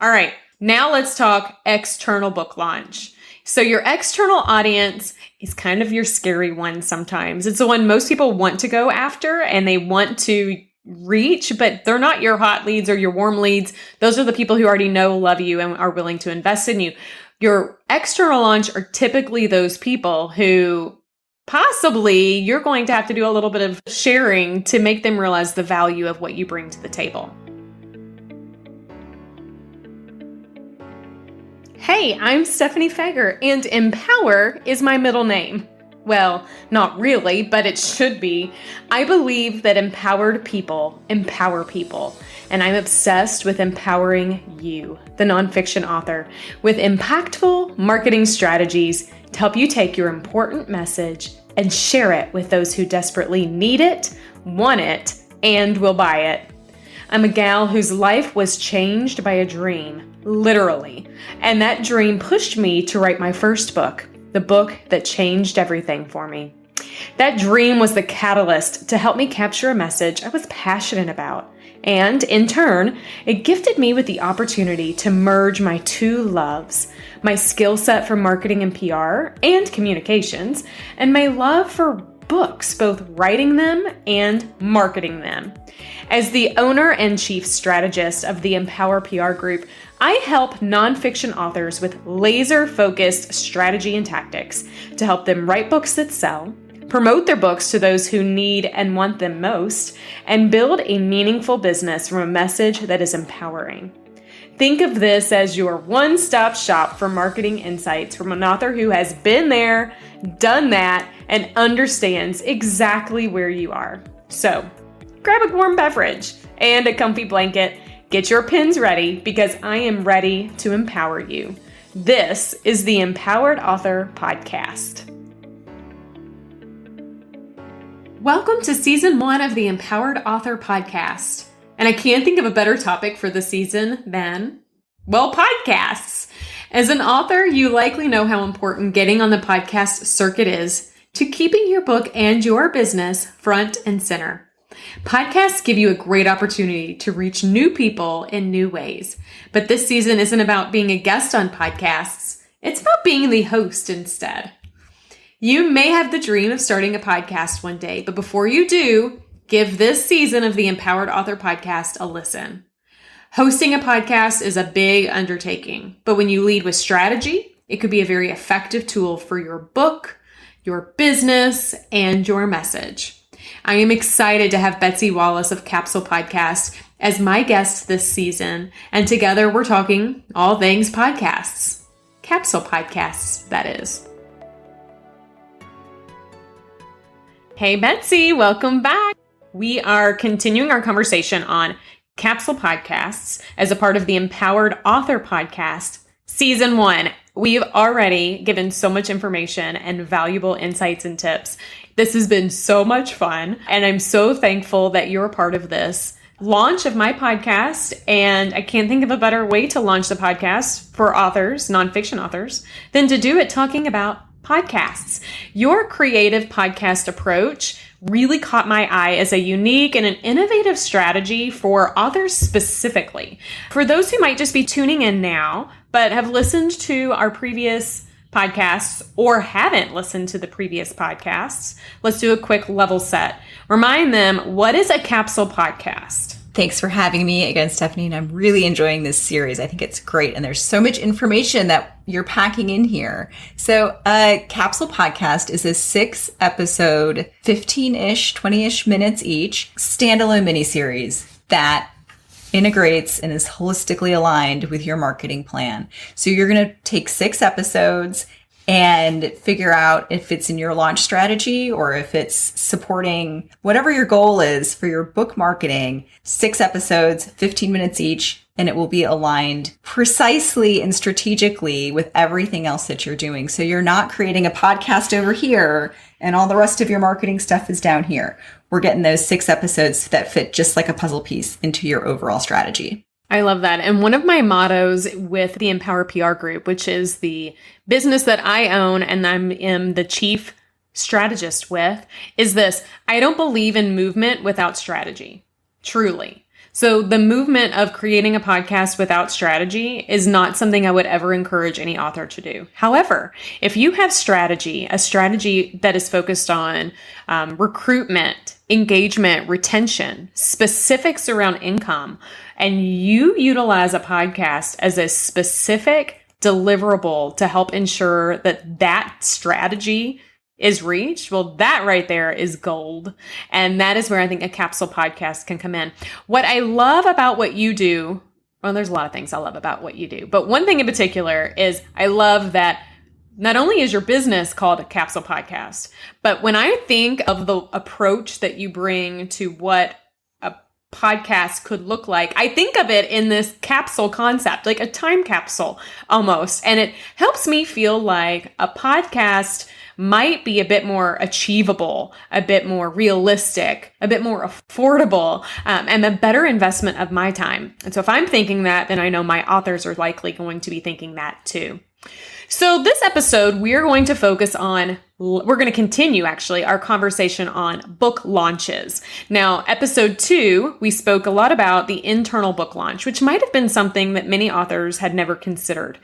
All right, now let's talk external book launch. So your external audience is kind of your scary one sometimes. It's the one most people want to go after and they want to reach, but they're not your hot leads or your warm leads. Those are the people who already know, love you, and are willing to invest in you. Your external launch are typically those people who possibly you're going to have to do a little bit of sharing to make them realize the value of what you bring to the table. Hey, I'm Stephanie Fager, and Empower is my middle name. Well, not really, but it should be. I believe that empowered people empower people, and I'm obsessed with empowering you, the nonfiction author, with impactful marketing strategies to help you take your important message and share it with those who desperately need it, want it, and will buy it. I'm a gal whose life was changed by a dream, literally, and that dream pushed me to write my first book, the book that changed everything for me. That dream was the catalyst to help me capture a message I was passionate about, and in turn, it gifted me with the opportunity to merge my two loves, my skill set for marketing and PR and communications, and my love for books, both writing them and marketing them. As the owner and chief strategist of the Empower PR Group, I help nonfiction authors with laser-focused strategy and tactics to help them write books that sell, promote their books to those who need and want them most, and build a meaningful business from a message that is empowering. Think of this as your one-stop shop for marketing insights from an author who has been there, done that, and understands exactly where you are. So, grab a warm beverage and a comfy blanket. Get your pins ready because I am ready to empower you. This is the Empowered Author Podcast. Welcome to Season 1 of the Empowered Author Podcast. And I can't think of a better topic for the season than, well, podcasts. As an author, you likely know how important getting on the podcast circuit is to keeping your book and your business front and center. Podcasts give you a great opportunity to reach new people in new ways. But this season isn't about being a guest on podcasts. It's about being the host instead. You may have the dream of starting a podcast one day, but before you do, give this season of the Empowered Author Podcast a listen. Hosting a podcast is a big undertaking, but when you lead with strategy, it could be a very effective tool for your book, your business, and your message. I am excited to have Betsy Wallace of Capsule Podcast as my guest this season, and together we're talking all things podcasts. Capsule Podcasts, that is. Hey, Betsy, welcome back. We are continuing our conversation on Capsule Podcasts as a part of the Empowered Author Podcast, Season 1. We've already given so much information and valuable insights and tips. This has been so much fun, and I'm so thankful that you're a part of this launch of my podcast, and I can't think of a better way to launch the podcast for authors, nonfiction authors, than to do it talking about podcasts. Your creative podcast approach really caught my eye as a unique and an innovative strategy for authors specifically. For those who might just be tuning in now, but have listened to our previous podcasts or haven't listened to the previous podcasts, let's do a quick level set. Remind them, what is a capsule podcast? Thanks for having me again, Stephanie, and I'm really enjoying this series. I think it's great, and there's so much information that you're packing in here. So a capsule podcast is a 6-episode, 15-ish, 20-ish minutes each, standalone miniseries that integrates and is holistically aligned with your marketing plan. So you're going to take 6 episodes and figure out if it's in your launch strategy or if it's supporting whatever your goal is for your book marketing. 6 episodes, 15 minutes each, and it will be aligned precisely and strategically with everything else that you're doing. So you're not creating a podcast over here and all the rest of your marketing stuff is down here. We're getting those 6 episodes that fit just like a puzzle piece into your overall strategy. I love that. And one of my mottos with the Empower PR Group, which is the business that I own and I'm the chief strategist with, is this: I don't believe in movement without strategy. Truly. So the movement of creating a podcast without strategy is not something I would ever encourage any author to do. However, if you have strategy, a strategy that is focused on recruitment, engagement, retention, specifics around income, and you utilize a podcast as a specific deliverable to help ensure that that strategy is reached, well, that right there is gold. And that is where I think a capsule podcast can come in. What I love about what you do, well, there's a lot of things I love about what you do, but one thing in particular is I love that not only is your business called a capsule podcast, but when I think of the approach that you bring to what a podcast could look like, I think of it in this capsule concept, like a time capsule almost. And it helps me feel like a podcast might be a bit more achievable, a bit more realistic, a bit more affordable, and a better investment of my time. And so if I'm thinking that, then I know my authors are likely going to be thinking that too. So this episode, we're going to focus on, we're going to continue actually our conversation on book launches. Now, episode 2, we spoke a lot about the internal book launch, which might have been something that many authors had never considered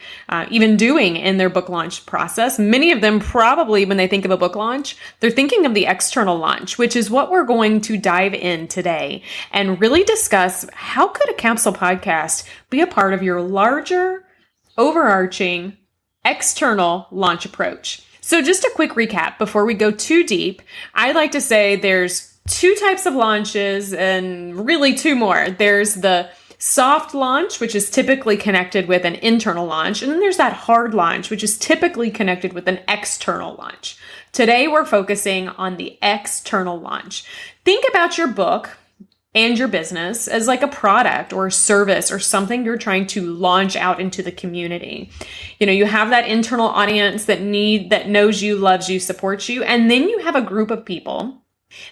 even doing in their book launch process. Many of them probably, when they think of a book launch, they're thinking of the external launch, which is what we're going to dive in today and really discuss how could a capsule podcast be a part of your larger, overarching external launch approach. So just a quick recap before we go too deep. I like to say there's 2 types of launches and really 2 more. There's the soft launch, which is typically connected with an internal launch. And then there's that hard launch, which is typically connected with an external launch. Today, we're focusing on the external launch. Think about your book and your business as like a product or a service or something you're trying to launch out into the community. You know, you have that internal audience that knows you, loves you, supports you. And then you have a group of people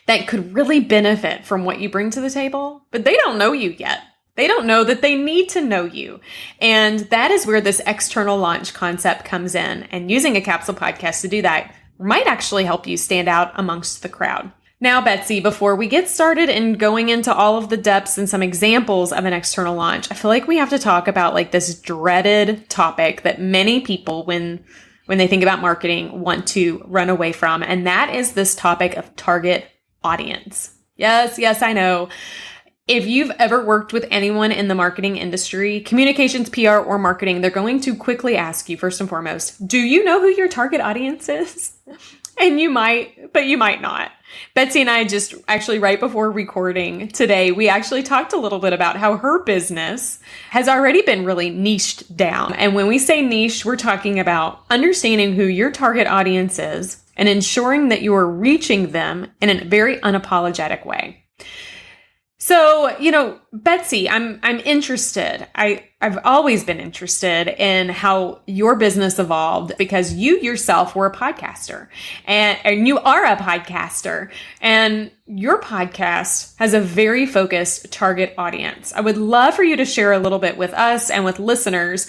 that could really benefit from what you bring to the table, but they don't know you yet. They don't know that they need to know you. And that is where this external launch concept comes in. And using a capsule podcast to do that might actually help you stand out amongst the crowd. Now, Betsy, before we get started and going into all of the depths and some examples of an external launch, I feel like we have to talk about like this dreaded topic that many people, when they think about marketing, want to run away from. And that is this topic of target audience. Yes, I know. If you've ever worked with anyone in the marketing industry, communications, PR, or marketing, they're going to quickly ask you, first and foremost, do you know who your target audience is? And you might, but you might not. Betsy and I just actually right before recording today, we actually talked a little bit about how her business has already been really niched down. And when we say niche, we're talking about understanding who your target audience is and ensuring that you are reaching them in a very unapologetic way. So, you know, Betsy, I'm interested. I've always been interested in how your business evolved because you yourself were a podcaster and you are a podcaster and your podcast has a very focused target audience. I would love for you to share a little bit with us and with listeners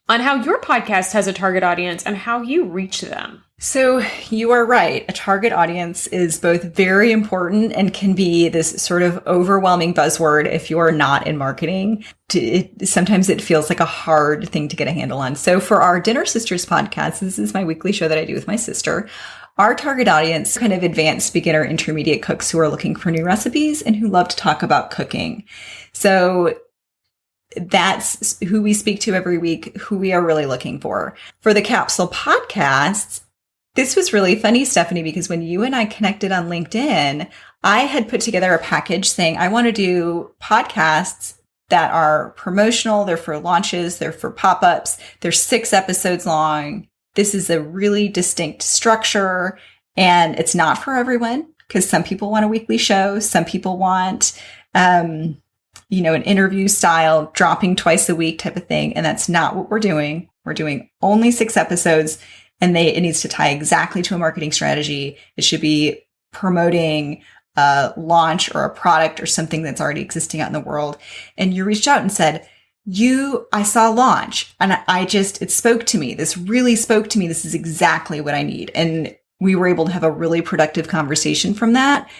on how your podcast has a target audience and how you reach them. So you are right. A target audience is both very important and can be this sort of overwhelming buzzword if you're not in marketing. Sometimes it feels like a hard thing to get a handle on. So for our Dinner Sisters podcast, this is my weekly show that I do with my sister. Our target audience, kind of advanced, beginner, intermediate cooks who are looking for new recipes and who love to talk about cooking. So that's who we speak to every week, who we are really looking for. For the capsule podcasts, this was really funny, Stephanie, because when you and I connected on LinkedIn, I had put together a package saying, I want to do podcasts that are promotional. They're for launches. They're for pop-ups. They're 6 episodes long. This is a really distinct structure, and it's not for everyone because some people want a weekly show. Some people want, an interview style, dropping twice a week type of thing. And that's not what we're doing. We're doing only 6 episodes. And it needs to tie exactly to a marketing strategy. It should be promoting a launch or a product or something that's already existing out in the world. And you reached out and said, I saw launch and it spoke to me. This really spoke to me. This is exactly what I need. And we were able to have a really productive conversation from that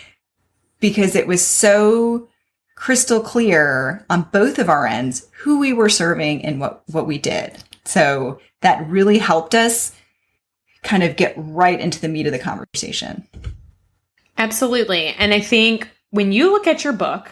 because it was so crystal clear on both of our ends who we were serving and what we did. So that really helped us kind of get right into the meat of the conversation. Absolutely. And I think when you look at your book,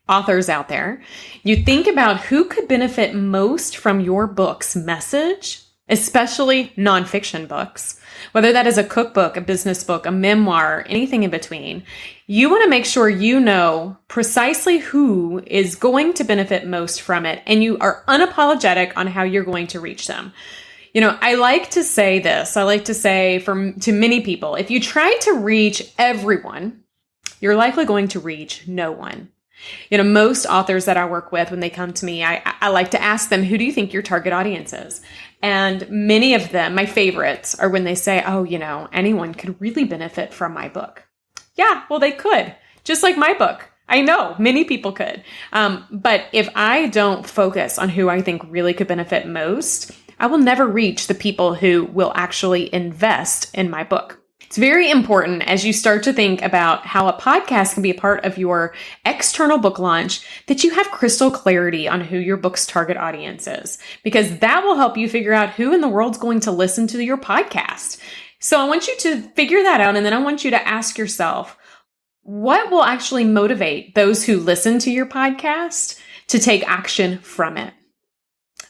authors out there, you think about who could benefit most from your book's message, especially nonfiction books, whether that is a cookbook, a business book, a memoir, anything in between. You want to make sure you know precisely who is going to benefit most from it, and you are unapologetic on how you're going to reach them. You know, I like to say this. I like to say to many people, if you try to reach everyone, you're likely going to reach no one. You know, most authors that I work with, when they come to me, I like to ask them, who do you think your target audience is? And many of them, my favorites, are when they say, oh, you know, anyone could really benefit from my book. Yeah, well, they could. Just like my book. I know many people could. But if I don't focus on who I think really could benefit most, I will never reach the people who will actually invest in my book. It's very important as you start to think about how a podcast can be a part of your external book launch that you have crystal clarity on who your book's target audience is, because that will help you figure out who in the world's going to listen to your podcast. So I want you to figure that out, and then I want you to ask yourself, what will actually motivate those who listen to your podcast to take action from it?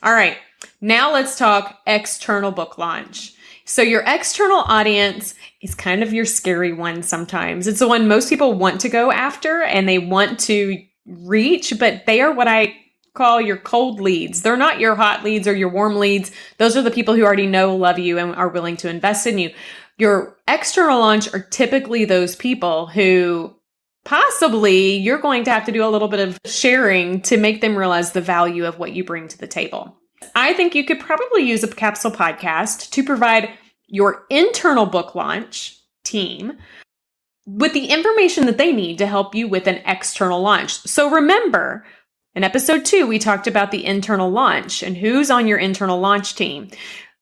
All right, now let's talk external book launch. So your external audience is kind of your scary one sometimes. It's the one most people want to go after and they want to reach, but they are what I call your cold leads. They're not your hot leads or your warm leads. Those are the people who already know, love you, and are willing to invest in you. Your external launch are typically those people who possibly you're going to have to do a little bit of sharing to make them realize the value of what you bring to the table. I think you could probably use a capsule podcast to provide your internal book launch team with the information that they need to help you with an external launch. So remember, in episode 2, we talked about the internal launch and who's on your internal launch team.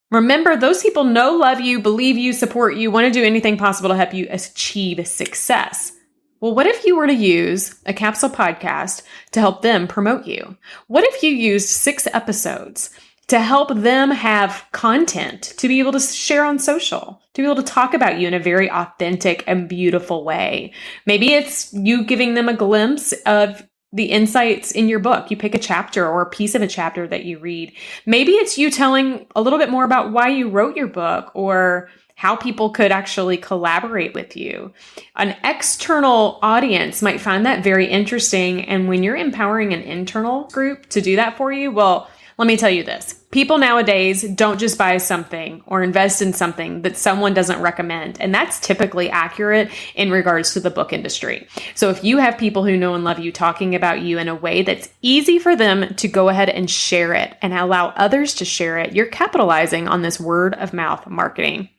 Remember, those people know, love you, believe you, support you, want to do anything possible to help you achieve success. Well, what if you were to use a capsule podcast to help them promote you? What if you used 6 episodes to help them have content to be able to share on social, to be able to talk about you in a very authentic and beautiful way? Maybe it's you giving them a glimpse of the insights in your book. You pick a chapter or a piece of a chapter that you read. Maybe it's you telling a little bit more about why you wrote your book or how people could actually collaborate with you. An external audience might find that very interesting. And when you're empowering an internal group to do that for you, well, let me tell you this. People nowadays don't just buy something or invest in something that someone doesn't recommend. And that's typically accurate in regards to the book industry. So if you have people who know and love you talking about you in a way that's easy for them to go ahead and share it and allow others to share it, you're capitalizing on this word of mouth marketing.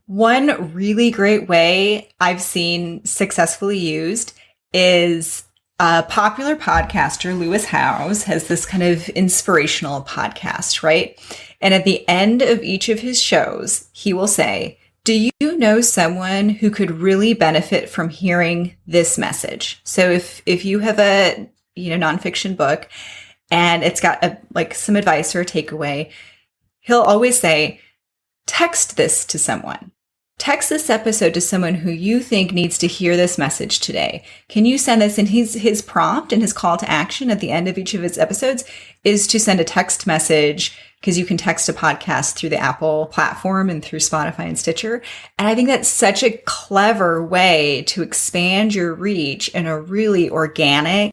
One really great way I've seen successfully used is a popular podcaster, Lewis Howes, has this kind of inspirational podcast, right? And at the end of each of his shows, he will say, do you know someone who could really benefit from hearing this message? So if you have a nonfiction book and it's got some advice or a takeaway, he'll always say, text this to someone. Text this episode to someone who you think needs to hear this message today. Can you send this? And his prompt and his call to action at the end of each of his episodes is to send a text message, because you can text a podcast through the Apple platform and through Spotify and Stitcher. And I think that's such a clever way to expand your reach in a really organic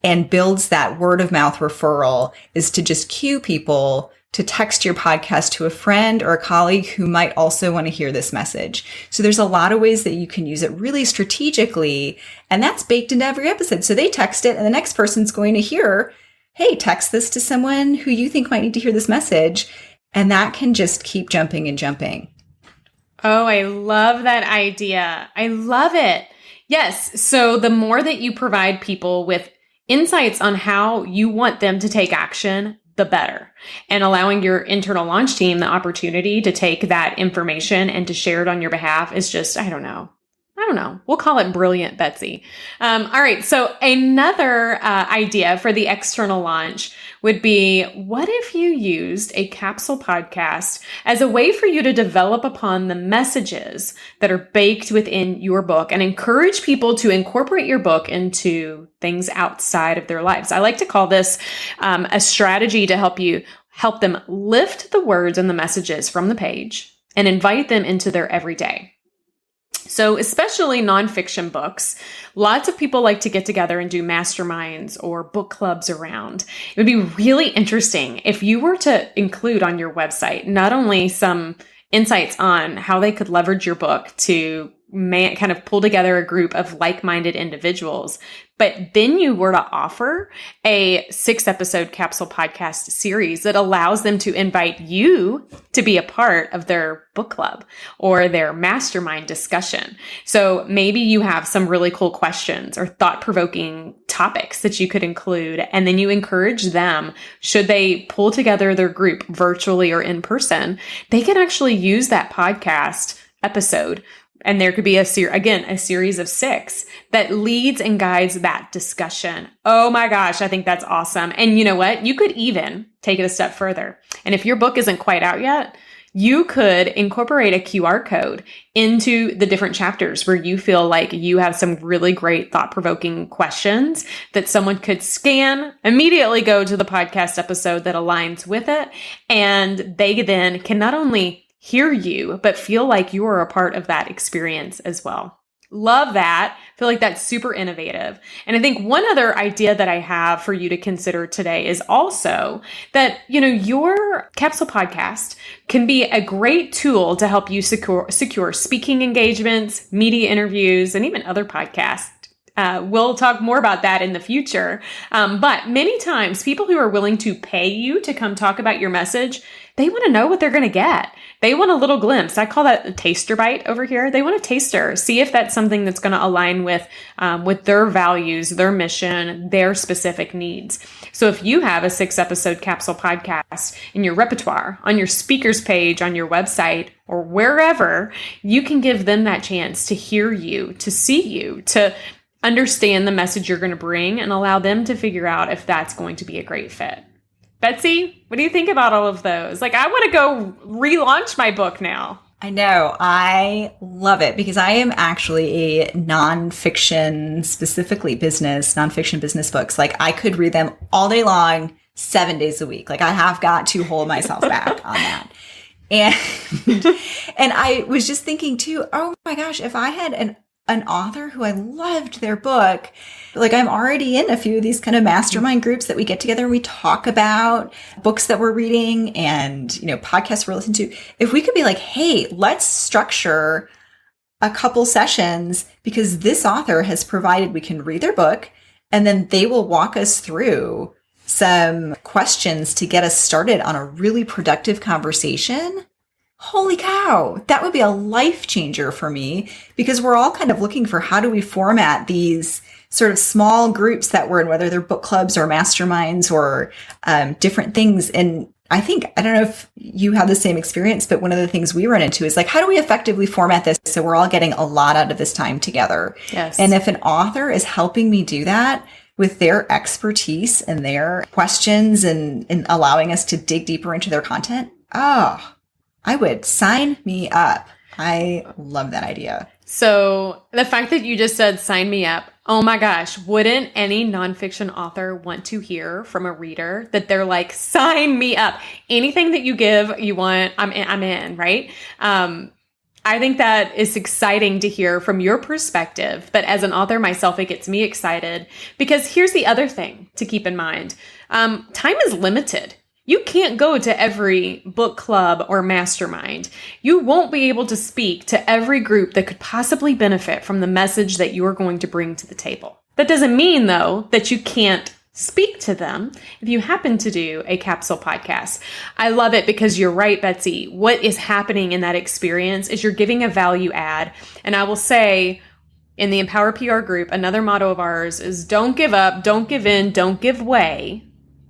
and builds that word of mouth referral, is to just cue people to text your podcast to a friend or a colleague who might also want to hear this message. So there's a lot of ways that you can use it really strategically, and that's baked into every episode. So they text it, and the next person's going to hear, hey, text this to someone who you think might need to hear this message. And that can just keep jumping and jumping. Oh, I love that idea. I love it. Yes. So the more that you provide people with insights on how you want them to take action, the better. And allowing your internal launch team the opportunity to take that information and to share it on your behalf is just, I don't know, don't know. We'll call it Brilliant Betsy. All right. So another idea for the external launch would be, what if you used a capsule podcast as a way for you to develop upon the messages that are baked within your book and encourage people to incorporate your book into things outside of their lives? I like to call this a strategy to help them lift the words and the messages from the page and invite them into their everyday. So especially nonfiction books, lots of people like to get together and do masterminds or book clubs around. It would be really interesting if you were to include on your website not only some insights on how they could leverage your book to kind of pull together a group of like-minded individuals, but then you were to offer a 6-episode capsule podcast series that allows them to invite you to be a part of their book club or their mastermind discussion. So maybe you have some really cool questions or thought-provoking topics that you could include, and then you encourage them, should they pull together their group virtually or in person, they can actually use that podcast episode. And there could be a series of 6 that leads and guides that discussion. Oh my gosh, I think that's awesome. And you know what? You could even take it a step further. And if your book isn't quite out yet, you could incorporate a QR code into the different chapters where you feel like you have some really great thought-provoking questions that someone could scan, immediately go to the podcast episode that aligns with it, and they then can not only hear you, but feel like you are a part of that experience as well. Love that. Feel like that's super innovative. And I think one other idea that I have for you to consider today is also that, your capsule podcast can be a great tool to help you secure speaking engagements, media interviews, and even other podcasts. We'll talk more about that in the future. But many times people who are willing to pay you to come talk about your message, they want to know what they're going to get. They want a little glimpse. I call that a taster bite over here. They want a taster. See if that's something that's going to align with their values, their mission, their specific needs. So if you have a 6-episode capsule podcast in your repertoire, on your speakers page, on your website, or wherever, you can give them that chance to hear you, to see you, to understand the message you're going to bring, and allow them to figure out if that's going to be a great fit. Betsy, what do you think about all of those? I want to go relaunch my book now. I know. I love it because I am actually a nonfiction, specifically nonfiction business books. I could read them all day long, 7 days a week. I have got to hold myself back on that. And I was just thinking too, oh my gosh, if I had an author who I loved their book, I'm already in a few of these kind of mastermind groups that we get together and we talk about books that we're reading and, podcasts we're listening to. If we could be like, hey, let's structure a couple sessions because this author has provided we can read their book and then they will walk us through some questions to get us started on a really productive conversation. Holy cow, that would be a life changer for me because we're all kind of looking for how do we format these sort of small groups that we're in, whether they're book clubs or masterminds or different things. And I don't know if you have the same experience, but one of the things we run into is how do we effectively format this so we're all getting a lot out of this time together? Yes. And if an author is helping me do that with their expertise and their questions and allowing us to dig deeper into their content, I would sign me up. I love that idea. So the fact that you just said sign me up, oh my gosh, wouldn't any nonfiction author want to hear from a reader that they're like, sign me up. Anything that you give, you want, I'm in, right? I think that is exciting to hear from your perspective. But as an author myself, it gets me excited because here's the other thing to keep in mind. Time is limited. You can't go to every book club or mastermind. You won't be able to speak to every group that could possibly benefit from the message that you're going to bring to the table. That doesn't mean, though, that you can't speak to them if you happen to do a capsule podcast. I love it because you're right, Betsy. What is happening in that experience is you're giving a value add. And I will say, in the Empower PR group, another motto of ours is don't give up, don't give in, don't give way.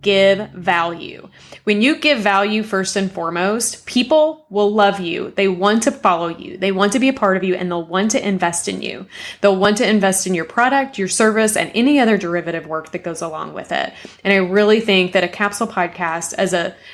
give value. When you give value first and foremost, people will love you. They want to follow you. They want to be a part of you, and they'll want to invest in you. They'll want to invest in your product, your service, and any other derivative work that goes along with it. And I really think that a capsule podcast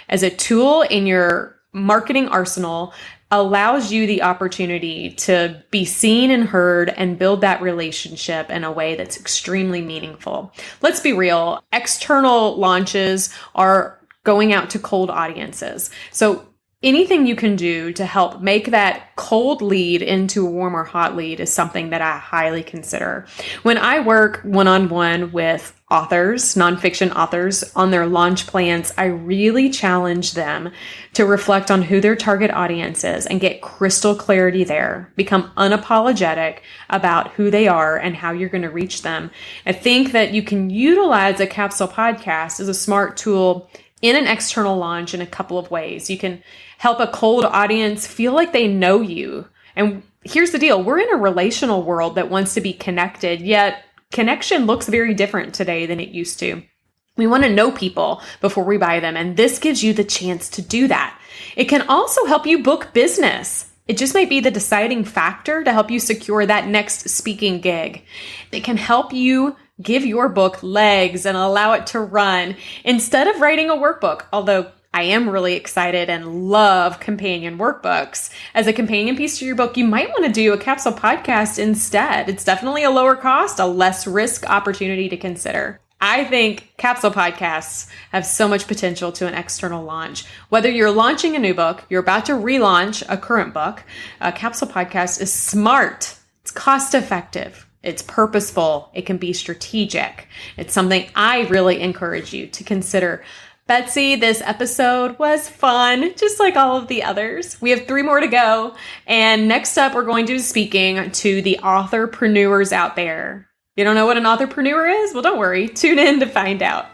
as a tool in your marketing arsenal allows you the opportunity to be seen and heard and build that relationship in a way that's extremely meaningful. Let's be real. External launches are going out to cold audiences. So anything you can do to help make that cold lead into a warm or hot lead is something that I highly consider. When I work one-on-one with authors, nonfiction authors, on their launch plans, I really challenge them to reflect on who their target audience is and get crystal clarity there. Become unapologetic about who they are and how you're going to reach them. I think that you can utilize a capsule podcast as a smart tool in an external launch in a couple of ways. You can help a cold audience feel like they know you. And here's the deal. We're in a relational world that wants to be connected, yet connection looks very different today than it used to. We want to know people before we buy them, and this gives you the chance to do that. It can also help you book business. It just might be the deciding factor to help you secure that next speaking gig. It can help you give your book legs and allow it to run instead of writing a workbook, although I am really excited and love companion workbooks. As a companion piece to your book, you might want to do a capsule podcast instead. It's definitely a lower cost, a less risk opportunity to consider. I think capsule podcasts have so much potential to an external launch. Whether you're launching a new book, you're about to relaunch a current book, a capsule podcast is smart. It's cost effective. It's purposeful. It can be strategic. It's something I really encourage you to consider. Betsy, this episode was fun, just like all of the others. We have 3 more to go. And next up, we're going to be speaking to the authorpreneurs out there. You don't know what an authorpreneur is? Well, don't worry. Tune in to find out.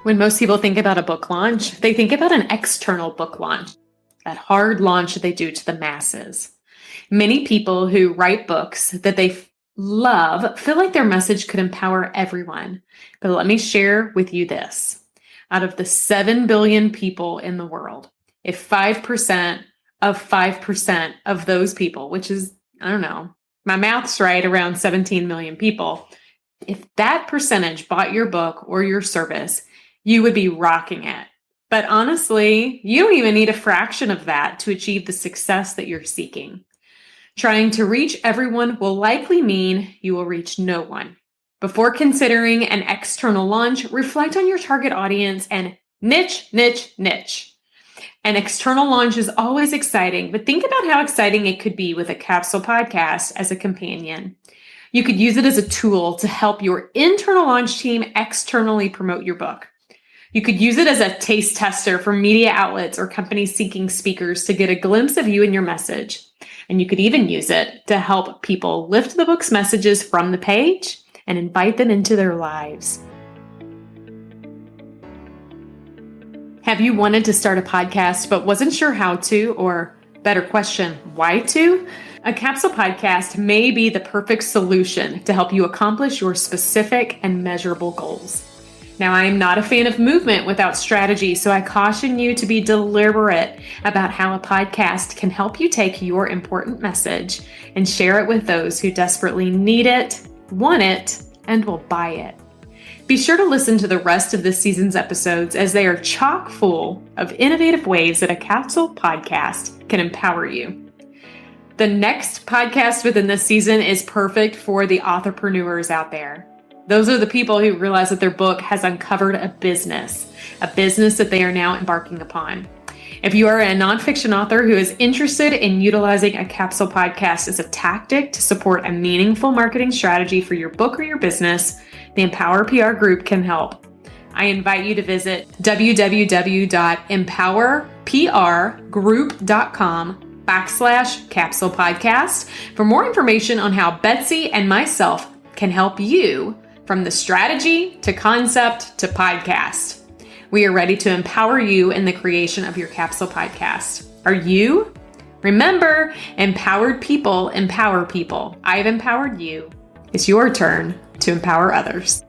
When most people think about a book launch, they think about an external book launch, that hard launch that they do to the masses. Many people who write books that they love feel like their message could empower everyone. But let me share with you this. Out of the 7 billion people in the world, if 5% of those people, which is, I don't know, my math's right, around 17 million people, if that percentage bought your book or your service, you would be rocking it. But honestly, you don't even need a fraction of that to achieve the success that you're seeking. Trying to reach everyone will likely mean you will reach no one. Before considering an external launch, reflect on your target audience and niche. An external launch is always exciting, but think about how exciting it could be with a capsule podcast as a companion. You could use it as a tool to help your internal launch team externally promote your book. You could use it as a taste tester for media outlets or companies seeking speakers to get a glimpse of you and your message. And you could even use it to help people lift the book's messages from the page and invite them into their lives. Have you wanted to start a podcast but wasn't sure how to, or better question, why to? A capsule podcast may be the perfect solution to help you accomplish your specific and measurable goals. Now, I am not a fan of movement without strategy, so I caution you to be deliberate about how a podcast can help you take your important message and share it with those who desperately need it, want it, and will buy it. Be sure to listen to the rest of this season's episodes, as they are chock full of innovative ways that a capsule podcast can empower you. The next podcast within this season is perfect for the authorpreneurs out there. Those are the people who realize that their book has uncovered a business that they are now embarking upon. If you are a nonfiction author who is interested in utilizing a capsule podcast as a tactic to support a meaningful marketing strategy for your book or your business, the Empower PR Group can help. I invite you to visit www.empowerprgroup.com/capsule podcast for more information on how Betsy and myself can help you from the strategy to concept to podcast. We are ready to empower you in the creation of your capsule podcast. Are you? Remember, empowered people empower people. I've empowered you. It's your turn to empower others.